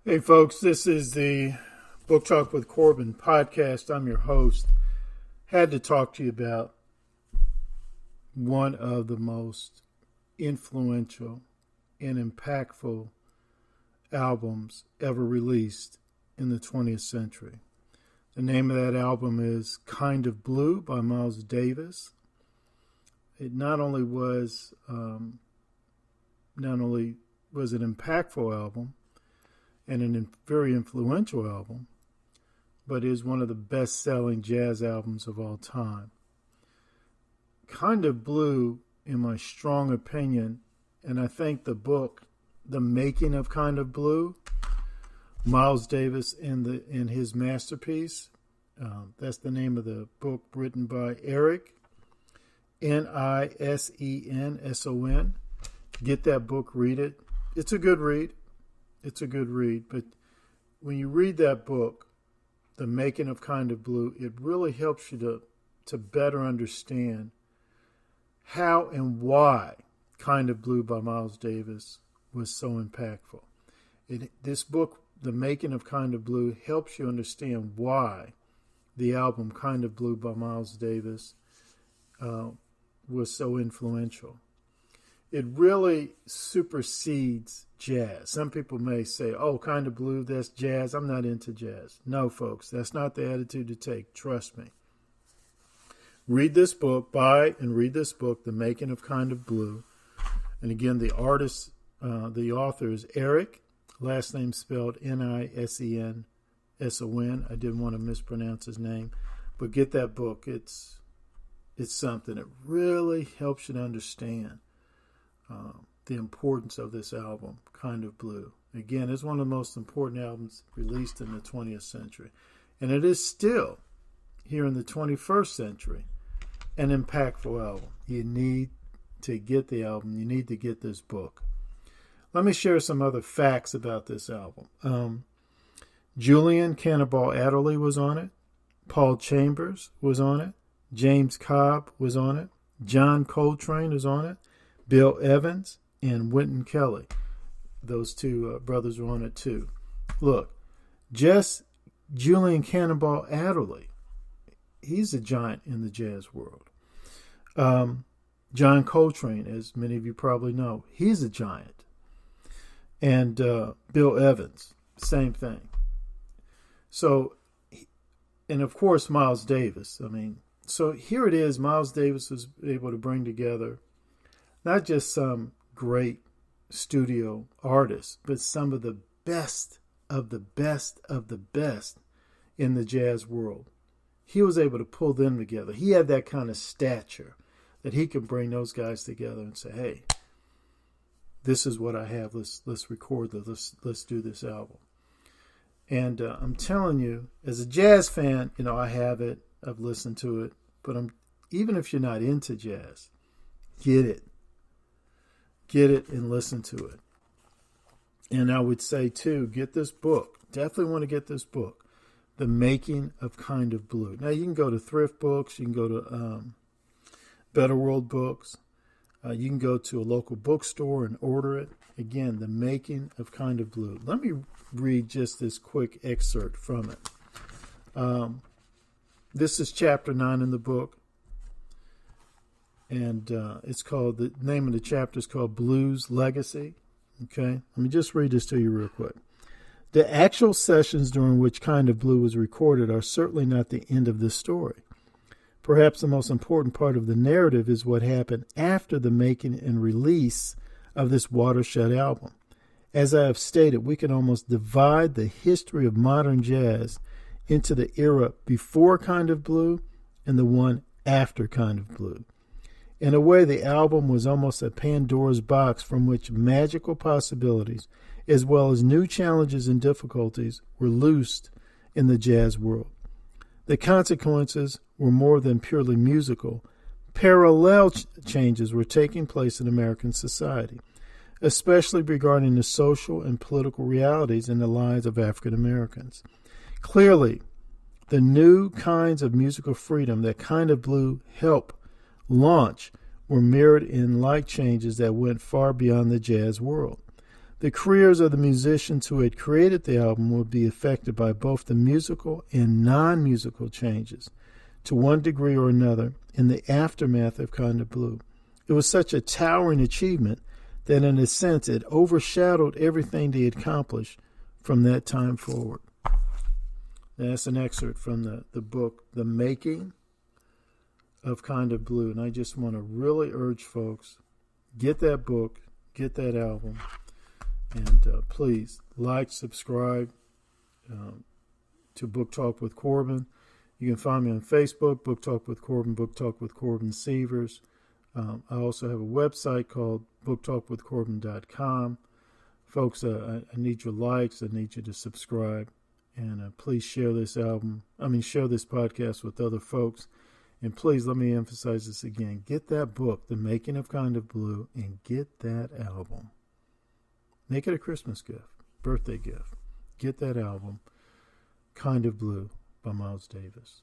Hey, folks, this is the Book Talk with Corbin podcast. I'm your host. Had to talk to you about one of the most influential and impactful albums ever released in the 20th century. The name of that album is Kind of Blue by Miles Davis. It not only was an impactful album, and a very influential album, but is one of the best-selling jazz albums of all time. Kind of Blue, in my strong opinion, and I think the book, The Making of Kind of Blue, Miles Davis in his masterpiece, that's the name of the book, written by Eric, Nisenson. Get that book, read it. It's a good read. But when you read that book, The Making of Kind of Blue, it really helps you to better understand how and why Kind of Blue by Miles Davis was so impactful. This book, The Making of Kind of Blue, helps you understand why the album Kind of Blue by Miles Davis was so influential. It really supersedes jazz. Some people may say, oh, Kind of Blue, that's jazz. I'm not into jazz. No, folks, that's not the attitude to take. Trust me. Read this book, read this book, The Making of Kind of Blue. And again, the author is Eric, last name spelled Nisenson. I didn't want to mispronounce his name. But get that book. It's something. It really helps you to understand the importance of this album, Kind of Blue. Again, it's one of the most important albums released in the 20th century. And it is still, here in the 21st century, an impactful album. You need to get the album. You need to get this book. Let me share some other facts about this album. Julian Cannonball Adderley was on it. Paul Chambers was on it. James Cobb was on it. John Coltrane was on it. Bill Evans and Wynton Kelly. Those two brothers were on it too. Look, just Julian Cannonball Adderley, he's a giant in the jazz world. John Coltrane, as many of you probably know, he's a giant. And Bill Evans, same thing. So, and of course, Miles Davis. So here it is, Miles Davis was able to bring together not just some great studio artists, but some of the best of the best of the best in the jazz world. He was able to pull them together. He had that kind of stature that he could bring those guys together and say, hey, this is what I have. Let's record this. Let's do this album. And I'm telling you, as a jazz fan, I have it. I've listened to it. But even if you're not into jazz, get it. Get it and listen to it. And I would say, too, get this book. Definitely want to get this book, The Making of Kind of Blue. Now, you can go to Thrift Books. You can go to Better World Books. You can go to a local bookstore and order it. Again, The Making of Kind of Blue. Let me read just this quick excerpt from it. This is chapter 9 in the book. And it's called, the name of the chapter is called Blues Legacy. Okay, let me just read this to you real quick. The actual sessions during which Kind of Blue was recorded are certainly not the end of this story. Perhaps the most important part of the narrative is what happened after the making and release of this watershed album. As I have stated, we can almost divide the history of modern jazz into the era before Kind of Blue and the one after Kind of Blue. In a way, the album was almost a Pandora's box from which magical possibilities, as well as new challenges and difficulties, were loosed in the jazz world. The consequences were more than purely musical. Parallel changes were taking place in American society, especially regarding the social and political realities in the lives of African Americans. Clearly, the new kinds of musical freedom that Kind of Blue helped launch were mirrored in like changes that went far beyond the jazz world. The careers of the musicians who had created the album would be affected by both the musical and non-musical changes, to one degree or another, in the aftermath of Kind of Blue. It was such a towering achievement that in a sense it overshadowed everything they had accomplished from that time forward. That's an excerpt from the book, The Making of Kind of Blue. And I just want to really urge folks, get that book, get that album, and please like, subscribe to Book Talk with Corbin. You can find me on Facebook, Book Talk with Corbin, Book Talk with Corbin Sievers. I also have a website called booktalkwithcorbin.com. Folks, I need your likes. I need you to subscribe. And please share this share this podcast with other folks. And please, let me emphasize this again. Get that book, The Making of Kind of Blue, and get that album. Make it a Christmas gift, birthday gift. Get that album, Kind of Blue, by Miles Davis.